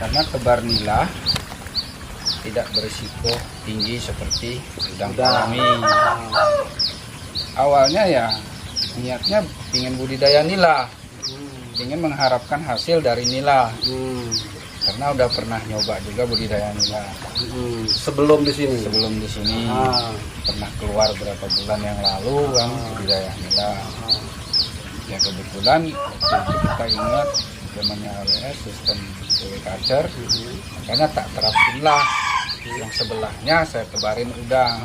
karena tebar nila tidak berisiko tinggi seperti udang faname. Awalnya ya niatnya ingin budidaya nila, ingin mengharapkan hasil dari nila. Karena udah pernah nyoba juga budidaya nila. Sebelum di sini. Pernah keluar berapa bulan yang lalu kan budidaya nila. Ya kebetulan kita ingat zamannya AWS sistem culture, makanya tak terapin lah. Yang sebelahnya saya tebarin udang.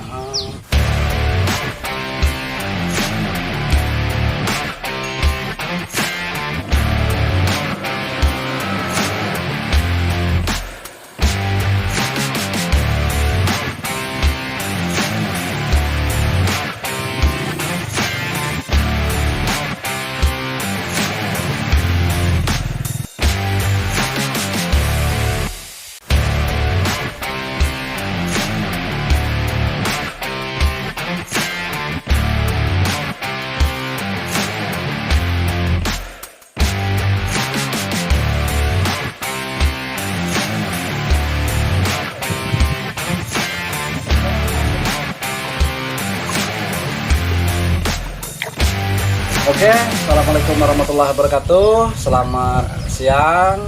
Oke, assalamualaikum warahmatullahi wabarakatuh. Selamat siang.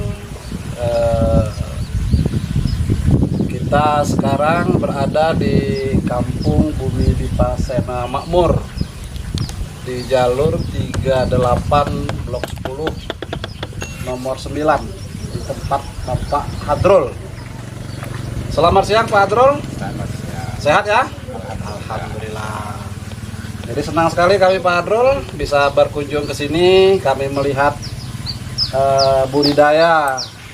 Kita sekarang berada di Kampung Bumi Dipa Sena Makmur di jalur 38 Blok 10 nomor 9 di tempat Bapak Hadrul. Selamat siang Pak Hadrul. Selamat siang. Sehat ya? Alhamdulillah. Jadi senang sekali kami Pak Hadrul bisa berkunjung ke sini. Kami melihat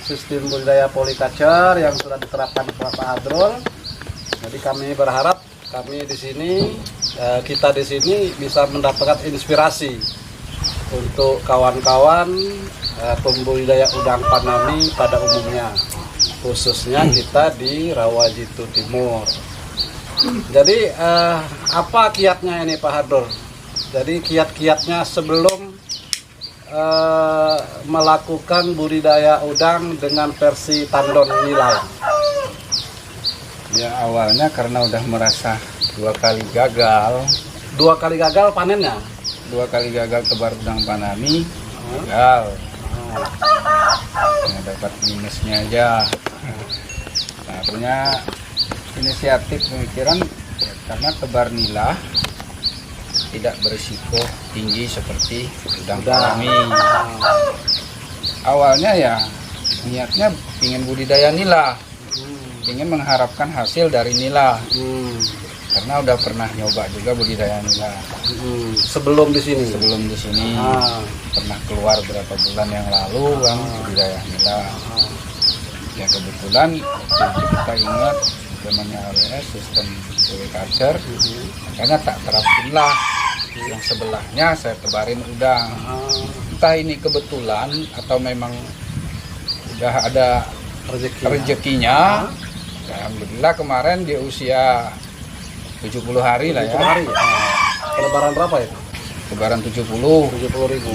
sistem budidaya polyculture yang sudah diterapkan Pak Hadrul. Jadi kami berharap kita di sini bisa mendapatkan inspirasi untuk kawan-kawan pembudidaya udang faname pada umumnya, khususnya kita di Rawajitu Timur. Jadi apa kiatnya ini Pak Hadrul? Jadi kiat-kiatnya sebelum melakukan budidaya udang dengan versi tandon nila. Ya awalnya karena udah merasa 2 kali gagal. 2 kali gagal panennya? 2 kali gagal tebar udang faname, gagal. Hanya dapat minusnya aja. Nah, punya inisiatif pemikiran ya, karena tebar nila tidak berisiko tinggi seperti udang faname. Awalnya ya niatnya ingin budidaya nila, ingin mengharapkan hasil dari nila. Karena udah pernah nyoba juga budidaya nila. Sebelum di sini. Pernah keluar berapa bulan yang lalu kan budidaya nila. Ya kebetulan kita ingat zamannya AWS sistem culture, makanya tak terapin lah. Yang sebelahnya saya tebarin udang. Entah ini kebetulan atau memang udah ada rezekinya. Alhamdulillah kemarin di usia 70 hari lah ya. Lebaran berapa ya? Lebaran 70 ribu.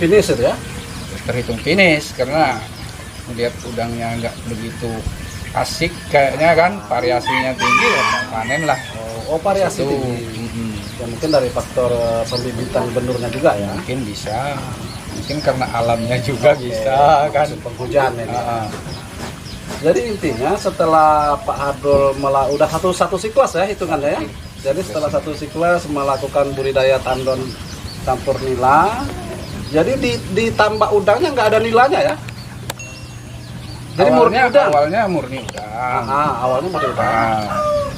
Finish ya? Terhitung finish karena melihat udangnya nggak begitu asik kayaknya kan, variasinya tinggi ya panen lah. Variasi tinggi. Ya mungkin dari faktor pembibitan benurnya juga ya. Mungkin bisa. Mungkin karena alamnya juga bisa kan. Penghujan ini. Jadi intinya setelah Pak Hadrul udah satu siklus ya hitungannya ya. Jadi setelah satu siklus melakukan budidaya tandon campur nila. Jadi ditambah udangnya nggak ada nilanya ya. Jadi awalnya murni udang. Awalnya murni udang.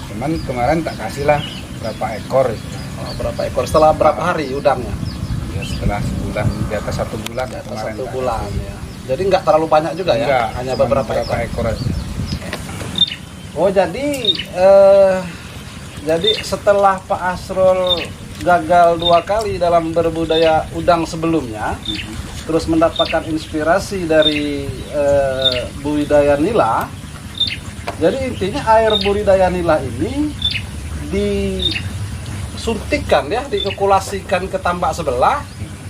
Cuman kemarin tak kasih lah berapa ekor. Berapa ekor setelah berapa hari udangnya? Ya setelah sebulan, di atas 1 bulan. Di atas 1 bulan ya. Jadi nggak terlalu banyak juga ya? Hanya beberapa ekor aja. Oh jadi setelah Pak Asrul gagal 2 kali dalam berbudaya udang sebelumnya, terus mendapatkan inspirasi dari budidaya nila. Jadi intinya air budidaya nila ini disuntikkan ya, diokulasikan ke tambak sebelah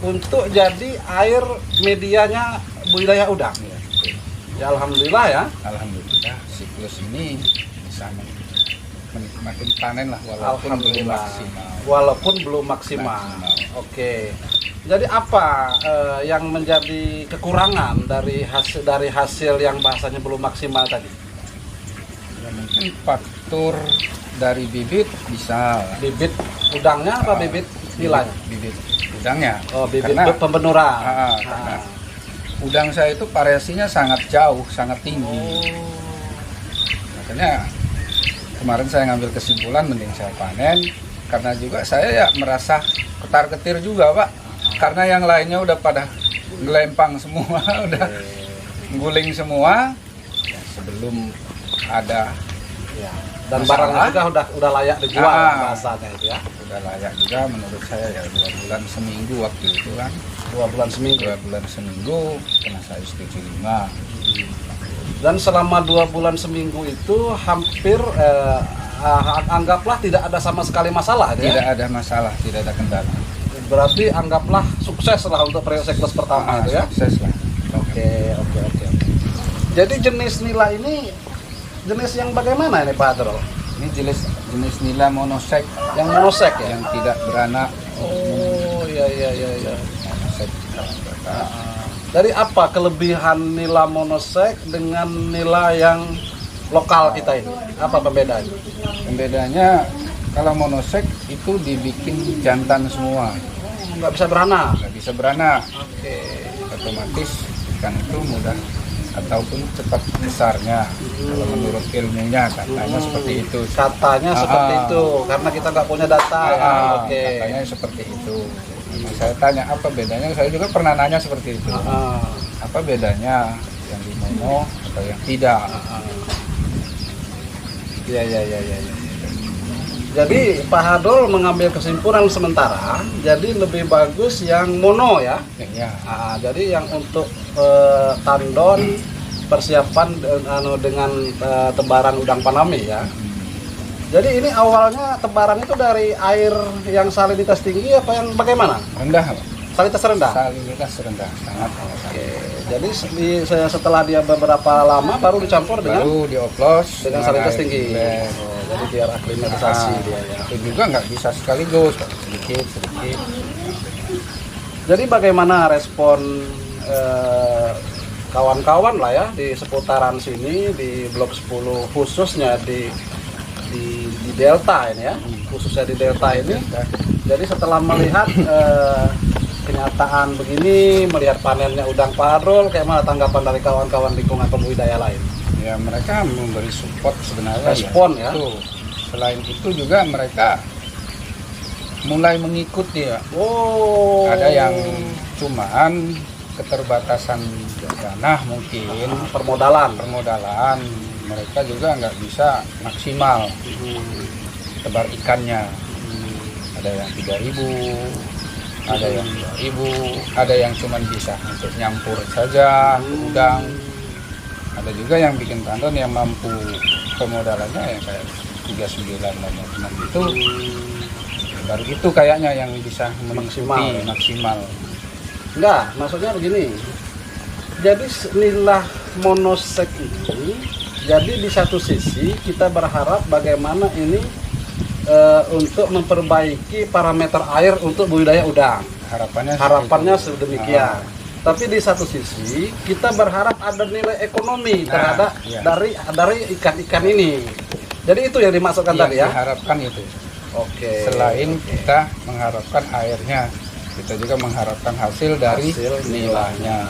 untuk jadi air medianya budidaya udang. Ya alhamdulillah ya. Alhamdulillah siklus ini bisa menikmati panen lah walaupun belum Alhamdulillah. maksimal. Walaupun belum maksimal. Oke. Jadi apa yang menjadi kekurangan dari hasil yang bahasanya belum maksimal tadi? Ya, mungkin faktor dari bibit bisa. Bibit udangnya apa bibit nilai? Bibit udangnya. Oh, bibit Karena- pembenuran. karena udang saya itu variasinya sangat jauh, sangat tinggi. Makanya kemarin saya ngambil kesimpulan mending saya panen, karena juga saya ya merasa ketar-ketir juga Pak, karena yang lainnya udah pada ngelempang semua, udah guling semua. Ya, sebelum ada Ya. Dan masalah, barangnya juga udah layak dijual bahasanya itu ya. udah layak juga menurut saya ya 2 bulan seminggu waktu itu kan. 2 bulan seminggu. 2 bulan seminggu kena saya setuju 5. Dan selama 2 bulan seminggu itu hampir anggaplah tidak ada sama sekali masalah ya. Tidak ada masalah, tidak ada kendala. Berarti anggaplah sukses lah untuk periode siklus pertama itu ya. Sukses lah. Oke. Jadi jenis nila ini jenis yang bagaimana ini Pak Hadrol? Ini jenis nila monosek Yang monosek ya? yang tidak beranak. Oh iya. Monosek. Dari apa kelebihan nila monosek dengan nila yang lokal kita ini? Apa perbedaannya? Pembedanya kalau monosek itu dibikin jantan semua, Nggak bisa beranak. nggak bisa beranak. Oke. Otomatis ikan itu mudah ataupun cepat besarnya. Kalau menurut ilmunya katanya seperti itu. Katanya seperti itu karena kita nggak punya data ya. Oke. Katanya seperti itu. Nah, saya tanya apa bedanya, saya juga pernah nanya seperti itu. Apa bedanya yang di mono atau yang tidak? Iya. Jadi Pak Hadrol mengambil kesimpulan sementara, jadi lebih bagus yang mono ya. Ya, Jadi yang untuk tandon persiapan dengan tebaran udang panami ya. Jadi ini awalnya tebaran itu dari air yang salinitas tinggi apa yang bagaimana? rendah, Salinitas rendah. salinitas rendah, sangat. Oke. Jadi setelah dia beberapa lama baru dicampur dengan Baru dioplos dengan dengan salinitas air tinggi. blend. Jadi biar aklimatisasi dia ya. Itu juga nggak bisa sekaligus, sedikit. Jadi bagaimana respon kawan-kawan lah ya di seputaran sini di Blok 10 khususnya di Delta ini ya, khususnya di Delta ini. Jadi setelah melihat kenyataan begini, melihat panennya udang Pak Hadrol, kayak mana tanggapan dari kawan-kawan lingkungan pembudidaya lain? Ya mereka memberi support sebenarnya. Respon ya. Itu. Selain itu juga mereka mulai mengikuti ya. Oh. Ada yang cuman keterbatasan dana mungkin, permodalan. mereka juga nggak bisa maksimal tebar ikannya. Ada yang 3.000, ada yang 2.000, ada yang cuman bisa untuk nyampur saja udang. Ada juga yang bikin tandon yang mampu pemodalannya ya kayak 39 dan itu. Baru itu kayaknya yang bisa mengikuti maksimal. Enggak, maksudnya begini. Jadi nilai monosek ini, jadi di satu sisi kita berharap bagaimana ini untuk memperbaiki parameter air untuk budidaya udang. Harapannya sedemikian. Tapi di satu sisi kita berharap ada nilai ekonomi terhadap dari ikan-ikan ini. Jadi itu yang dimaksudkan tadi ya. Diharapkan itu. Oke. Selain kita mengharapkan airnya, kita juga mengharapkan hasil dari nilainya.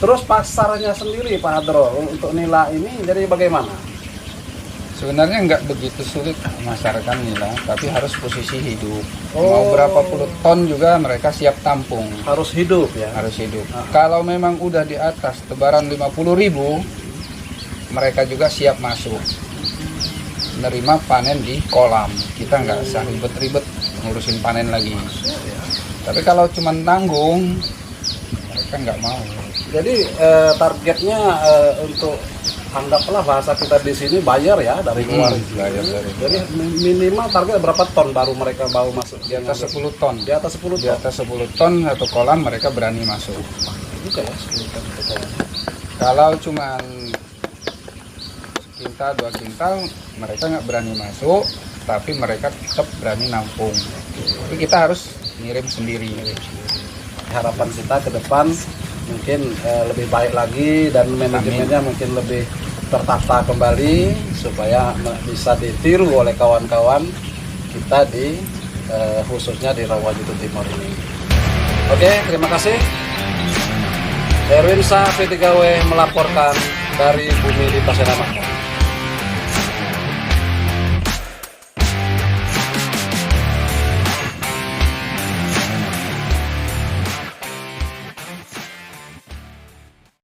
Terus pasarnya sendiri Pak Hadrol untuk nila ini jadi bagaimana? Sebenarnya nggak begitu sulit memasarkan nila, tapi harus posisi hidup. Mau berapa puluh ton juga mereka siap tampung. Harus hidup ya. Harus hidup. Kalau memang udah di atas tebaran 50.000, mereka juga siap masuk. Menerima panen di kolam. Kita nggak usah ribet-ribet ngurusin panen lagi. Tapi kalau cuma nanggung, mereka nggak mau. Jadi targetnya untuk anggaplah bahasa kita di sini bayar ya dari luar. Bayar dari Jadi minimal target berapa ton baru mereka mau masuk? di atas 10 ton. Di atas 10 ton. Di atas 10 ton satu kolam mereka berani masuk. Juga ya 10 ton. Kalau cuman sekintal 2 kintal mereka nggak berani masuk, tapi mereka tetap berani nampung. Tapi kita harus ngirim sendiri. Harapan kita ke depan mungkin lebih baik lagi dan manajemennya mungkin lebih tertata kembali supaya bisa ditiru oleh kawan-kawan kita di khususnya di Rawajutu Timur ini. Oke, terima kasih. Erwin Sah P3W melaporkan dari Bumi di Pasir Aman.